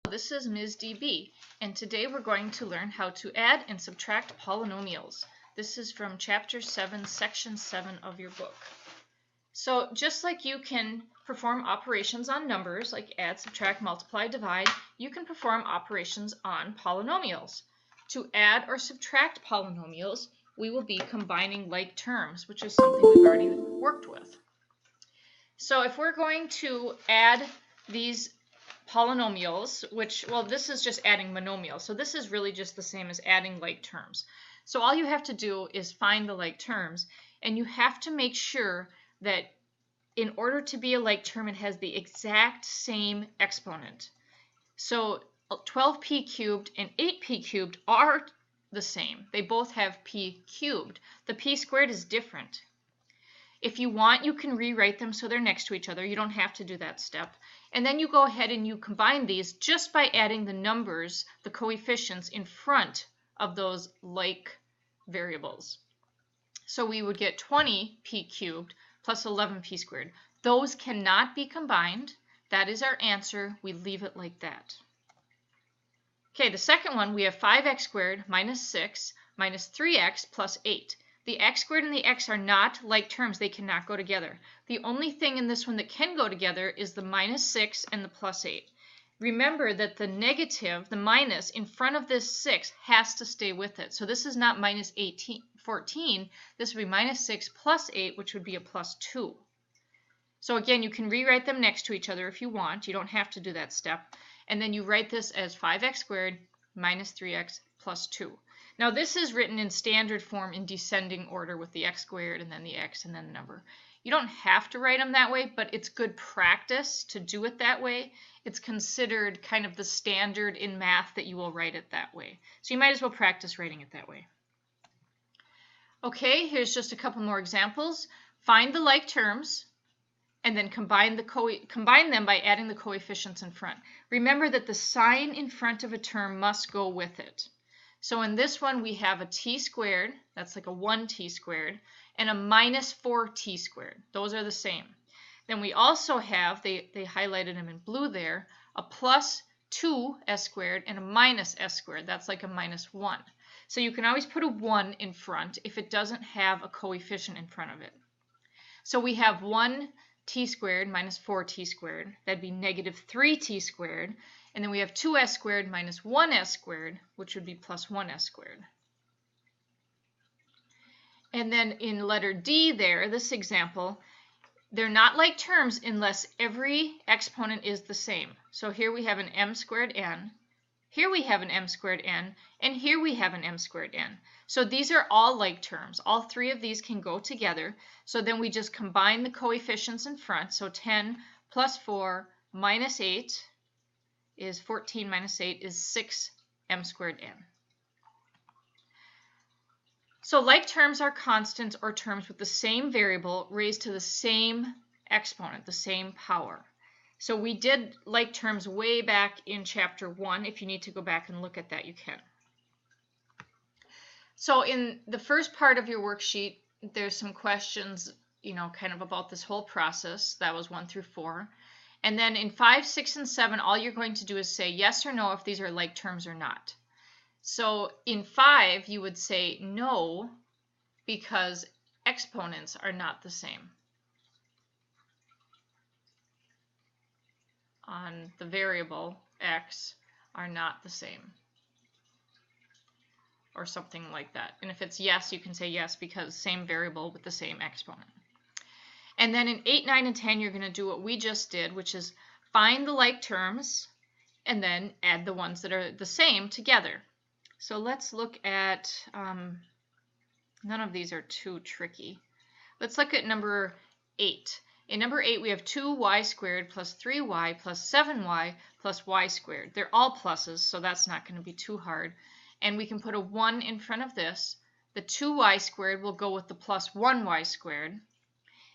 This is Ms. DB, and today we're going to learn how to add and subtract polynomials. This is from Chapter 7, Section 7 of your book. So just like you can perform operations on numbers, like add, subtract, multiply, divide, you can perform operations on polynomials. To add or subtract polynomials, we will be combining like terms, which is something we've already worked with. So if we're going to add these polynomials, which, well, this is just adding monomials. So this is really just the same as adding like terms. So all you have to do is find the like terms, and you have to make sure that in order to be a like term, it has the exact same exponent. So 12p cubed and 8p cubed are the same. They both have p cubed. The p squared is different. If you want, you can rewrite them so they're next to each other. You don't have to do that step. And then you go ahead and you combine these just by adding the numbers, the coefficients, in front of those like variables. So we would get 20p cubed plus 11p squared. Those cannot be combined. That is our answer. We leave it like that. Okay, the second one, we have 5x squared minus 6 minus 3x plus 8. The x squared and the x are not like terms. They cannot go together. The only thing in this one that can go together is the minus 6 and the plus 8. Remember that the negative, the minus, in front of this 6 has to stay with it. So this is not minus 14. This would be minus 6 plus 8, which would be a plus 2. So again, you can rewrite them next to each other if you want. You don't have to do that step. And then you write this as 5x squared minus 3x plus 2. Now this is written in standard form in descending order with the x squared and then the x and then the number. You don't have to write them that way, but it's good practice to do it that way. It's considered kind of the standard in math that you will write it that way. So you might as well practice writing it that way. Okay, here's just a couple more examples. Find the like terms and then combine them by adding the coefficients in front. Remember that the sign in front of a term must go with it. So in this one, we have a t squared, that's like a 1t squared, and a minus 4t squared. Those are the same. Then we also have, they highlighted them in blue there, a plus 2s squared and a minus s squared. That's like a minus 1. So you can always put a 1 in front if it doesn't have a coefficient in front of it. So we have 1t squared minus 4t squared. That'd be negative 3t squared. And then we have 2s squared minus 1s squared, which would be plus 1s squared. And then in letter D there, this example, they're not like terms unless every exponent is the same. So here we have an m squared n, here we have an m squared n, and here we have an m squared n. So these are all like terms. All three of these can go together. So then we just combine the coefficients in front. So 10 plus 4 minus 8 is 14 minus 8 is 6m squared n. So like terms are constants or terms with the same variable raised to the same exponent, the same power. So we did like terms way back in Chapter 1. If you need to go back and look at that, you can. So in the first part of your worksheet, there's some questions, kind of about this whole process. That was 1 through 4. And then in 5, 6, and 7, all you're going to do is say yes or no if these are like terms or not. So in 5, you would say no because exponents are not the same on the variable x are not the same, or something like that. And if it's yes, you can say yes because same variable with the same exponent. And then in 8, 9, and 10, you're going to do what we just did, which is find the like terms and then add the ones that are the same together. So let's look at, none of these are too tricky. Let's look at number 8. In number 8, we have 2y squared plus 3y plus 7y plus y squared. They're all pluses, so that's not going to be too hard. And we can put a 1 in front of this. The 2y squared will go with the plus 1y squared.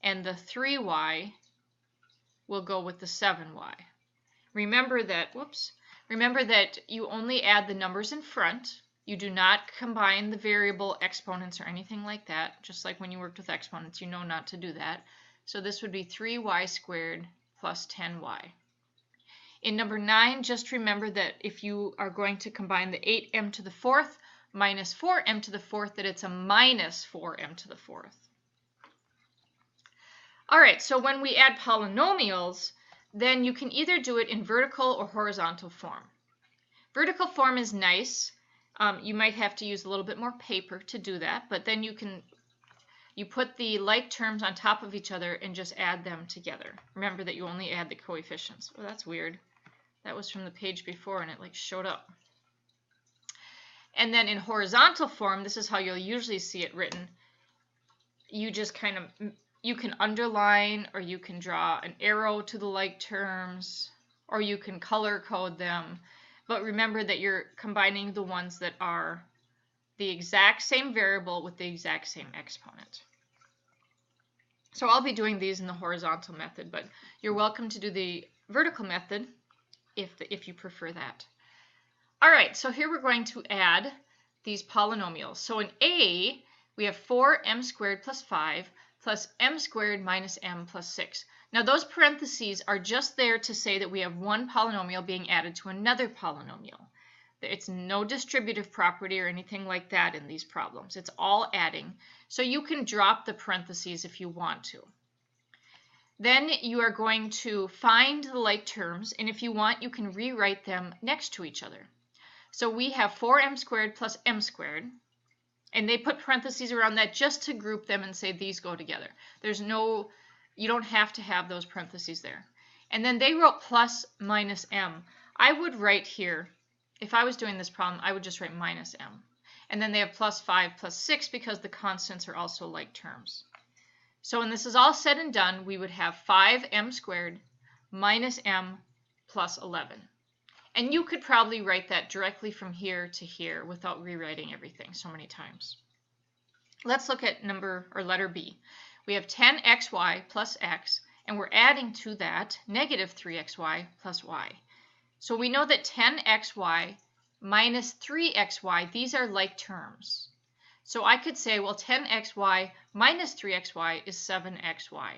And the 3y will go with the 7y. Remember that you only add the numbers in front. You do not combine the variable exponents or anything like that. Just like when you worked with exponents, you know not to do that. So this would be 3y squared plus 10y. In number 9, just remember that if you are going to combine the 8m to the 4th minus 4m to the 4th, that it's a minus 4m to the 4th. All right, so when we add polynomials, then you can either do it in vertical or horizontal form. Vertical form is nice. You might have to use a little bit more paper to do that, but then you put the like terms on top of each other and just add them together. Remember that you only add the coefficients. Oh, that's weird. That was from the page before and it like showed up. And then in horizontal form, this is how you'll usually see it written. You just kind of, you can underline, or you can draw an arrow to the like terms, or you can color code them. But remember that you're combining the ones that are the exact same variable with the exact same exponent. So I'll be doing these in the horizontal method, but you're welcome to do the vertical method if you prefer that. All right, so here we're going to add these polynomials. So in A, we have 4m squared plus 5 plus m squared minus m plus 6. Now those parentheses are just there to say that we have one polynomial being added to another polynomial. It's no distributive property or anything like that in these problems. It's all adding. So you can drop the parentheses if you want to. Then you are going to find the like terms, and if you want, you can rewrite them next to each other. So we have 4m squared plus m squared, and they put parentheses around that just to group them and say these go together. You don't have to have those parentheses there. And then they wrote plus minus m. I would write here, if I was doing this problem, I would just write minus m. And then they have plus 5 plus 6 because the constants are also like terms. So when this is all said and done, we would have 5m squared minus m plus 11. And you could probably write that directly from here to here without rewriting everything so many times. Let's look at letter B. We have 10xy plus x, and we're adding to that negative 3xy plus y. So we know that 10xy minus 3xy, these are like terms. So I could say, well, 10xy minus 3xy is 7xy.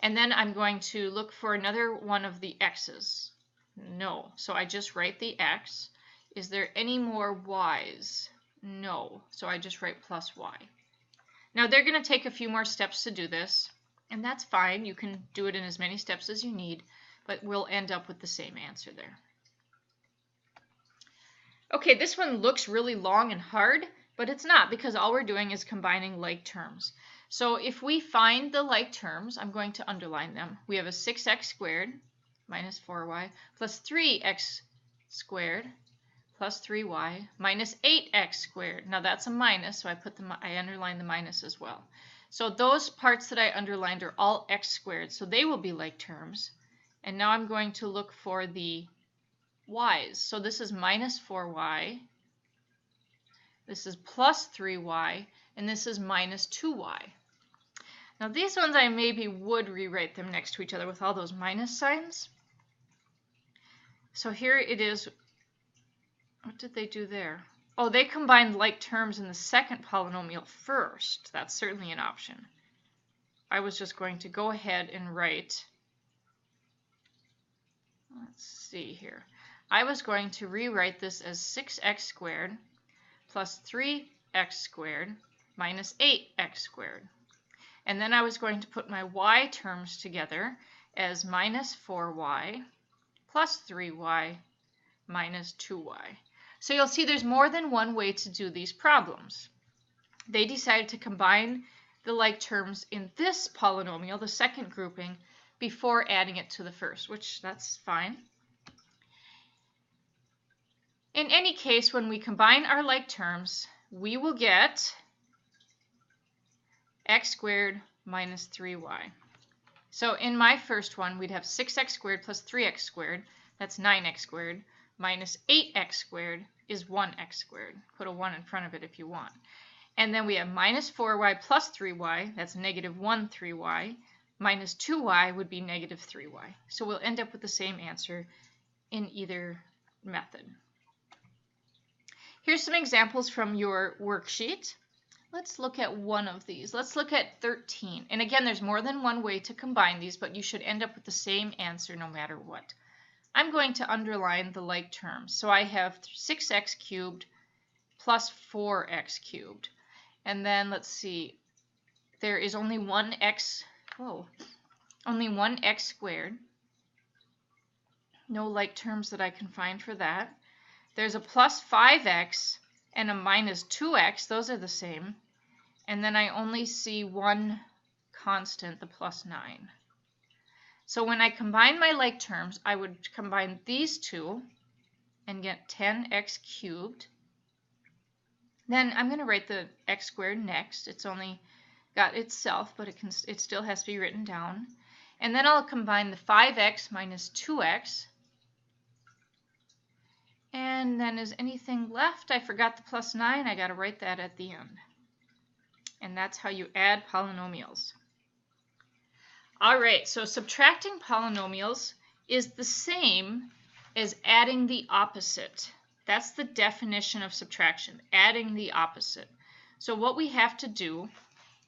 And then I'm going to look for another one of the x's. No. So I just write the x. Is there any more y's? No. So I just write plus y. Now they're going to take a few more steps to do this, and that's fine. You can do it in as many steps as you need, but we'll end up with the same answer there. Okay, this one looks really long and hard, but it's not, because all we're doing is combining like terms. So if we find the like terms, I'm going to underline them. We have a 6x squared minus 4y plus 3x squared plus 3y minus 8x squared. Now that's a minus, so I underline the minus as well. So those parts that I underlined are all x squared, so they will be like terms. And now I'm going to look for the y's. So this is minus 4y, this is plus 3y, and this is minus 2y. Now these ones I maybe would rewrite them next to each other with all those minus signs. So here it is. What did they do there? Oh, they combined like terms in the second polynomial first. That's certainly an option. I was just going to go ahead and write, let's see here. I was going to rewrite this as 6x squared plus 3x squared minus 8x squared. And then I was going to put my y terms together as minus 4y plus 3y minus 2y. So you'll see there's more than one way to do these problems. They decided to combine the like terms in this polynomial, the second grouping, before adding it to the first, which that's fine. In any case, when we combine our like terms, we will get x squared minus 3y. So in my first one, we'd have 6x squared plus 3x squared, that's 9x squared, minus 8x squared is 1x squared. Put a 1 in front of it if you want. And then we have minus 4y plus 3y, that's negative 1 3y, minus 2y would be negative 3y. So we'll end up with the same answer in either method. Here's some examples from your worksheet. Let's look at one of these. Let's look at 13. And again, there's more than one way to combine these, but you should end up with the same answer no matter what. I'm going to underline the like terms. So I have 6x cubed plus 4x cubed. And then let's see, there is only one x squared. No like terms that I can find for that. There's a plus 5x and a minus 2x. Those are the same. And then I only see one constant, the plus 9. So when I combine my like terms, I would combine these two and get 10x cubed. Then I'm going to write the x squared next. It's only got itself, but it still has to be written down. And then I'll combine the 5x minus 2x. And then is anything left? I forgot the plus 9. I got to write that at the end. And that's how you add polynomials. All right, so subtracting polynomials is the same as adding the opposite. That's the definition of subtraction, adding the opposite. So what we have to do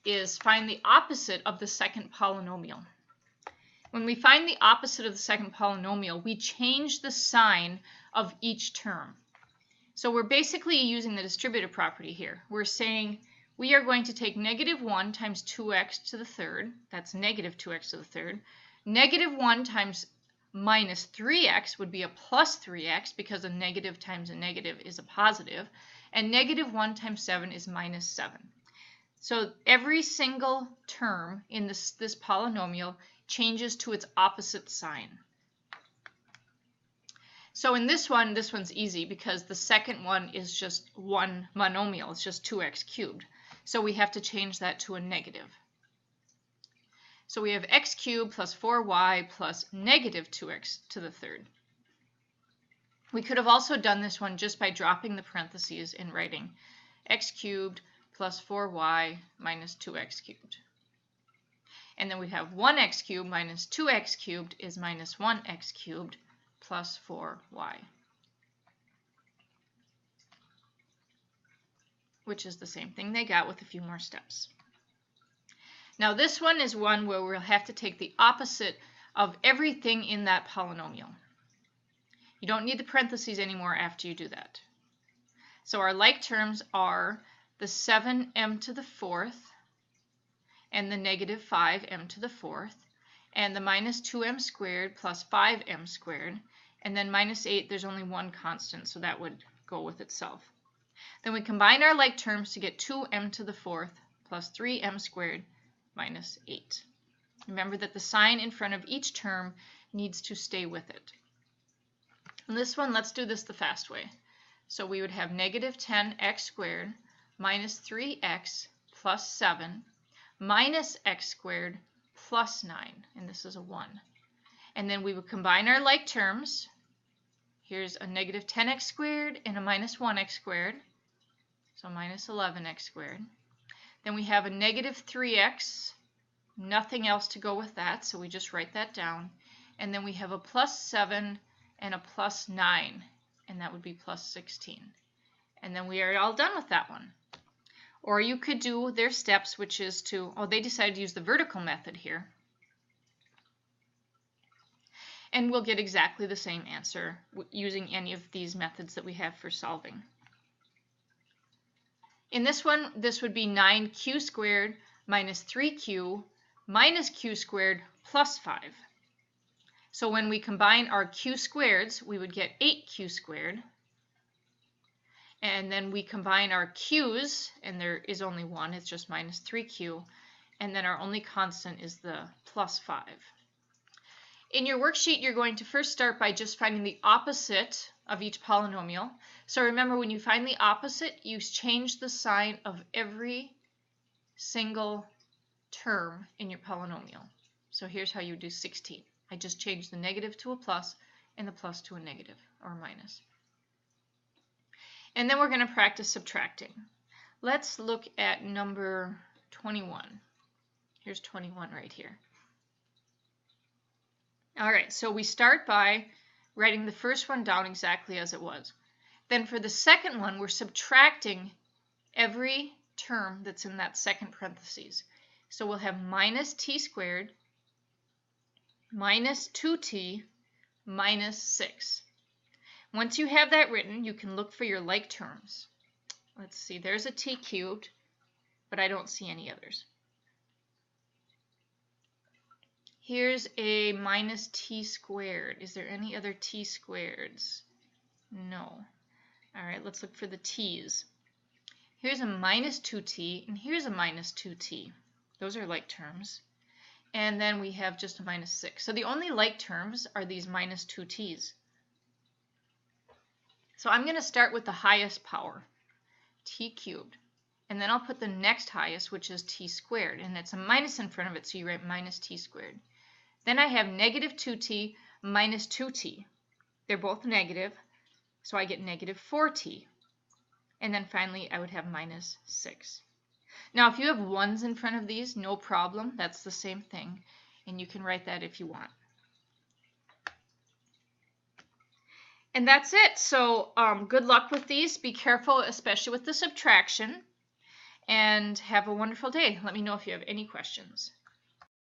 is find the opposite of the second polynomial. When we find the opposite of the second polynomial, we change the sign of each term. So we're basically using the distributive property here. We're saying we are going to take negative 1 times 2x to the third. That's negative 2x to the third. Negative 1 times minus 3x would be a plus 3x because a negative times a negative is a positive. And negative 1 times 7 is minus 7. So every single term in this polynomial changes to its opposite sign. So in this one's easy because the second one is just one monomial. It's just 2x cubed. So we have to change that to a negative. So we have x cubed plus 4y plus negative 2x to the third. We could have also done this one just by dropping the parentheses and writing x cubed plus 4y minus 2x cubed. And then we have 1x cubed minus 2x cubed is minus 1x cubed plus 4y, which is the same thing they got with a few more steps. Now this one is one where we'll have to take the opposite of everything in that polynomial. You don't need the parentheses anymore after you do that. So our like terms are the 7m to the fourth and the negative 5m to the fourth and the minus 2m squared plus 5m squared, and then minus 8, there's only one constant, so that would go with itself. Then we combine our like terms to get 2m to the fourth plus 3m squared minus 8. Remember that the sign in front of each term needs to stay with it. In this one, let's do this the fast way. So we would have negative 10x squared minus 3x plus 7 minus x squared plus 9, and this is a 1. And then we would combine our like terms. Here's a negative 10x squared and a minus 1x squared, so minus 11x squared. Then we have a negative 3x, nothing else to go with that, so we just write that down. And then we have a plus 7 and a plus 9, and that would be plus 16. And then we are all done with that one. Or you could do their steps, which is to, they decided to use the vertical method here. And we'll get exactly the same answer using any of these methods that we have for solving. In this one, this would be 9q squared minus 3q minus q squared plus 5. So when we combine our q squareds, we would get 8q squared. And then we combine our q's, and there is only one, it's just minus 3q. And then our only constant is the plus 5. In your worksheet, you're going to first start by just finding the opposite of each polynomial. So remember, when you find the opposite, you change the sign of every single term in your polynomial. So here's how you do 16. I just changed the negative to a plus and the plus to a negative or a minus. And then we're going to practice subtracting. Let's look at number 21. Here's 21 right here. All right, so we start by writing the first one down exactly as it was. Then for the second one, we're subtracting every term that's in that second parentheses. So we'll have minus t squared minus 2t minus 6. Once you have that written, you can look for your like terms. Let's see, there's a t cubed, but I don't see any others. Here's a minus t squared. Is there any other t squareds? No. All right, let's look for the t's. Here's a minus 2t, and here's a minus 2t. Those are like terms. And then we have just a minus 6. So the only like terms are these minus 2t's. So I'm going to start with the highest power, t cubed. And then I'll put the next highest, which is t squared. And it's a minus in front of it, so you write minus t squared. Then I have negative 2t minus 2t. They're both negative, so I get negative 4t. And then finally, I would have minus 6. Now, if you have ones in front of these, no problem. That's the same thing. And you can write that if you want. And that's it. So good luck with these. Be careful, especially with the subtraction. And have a wonderful day. Let me know if you have any questions.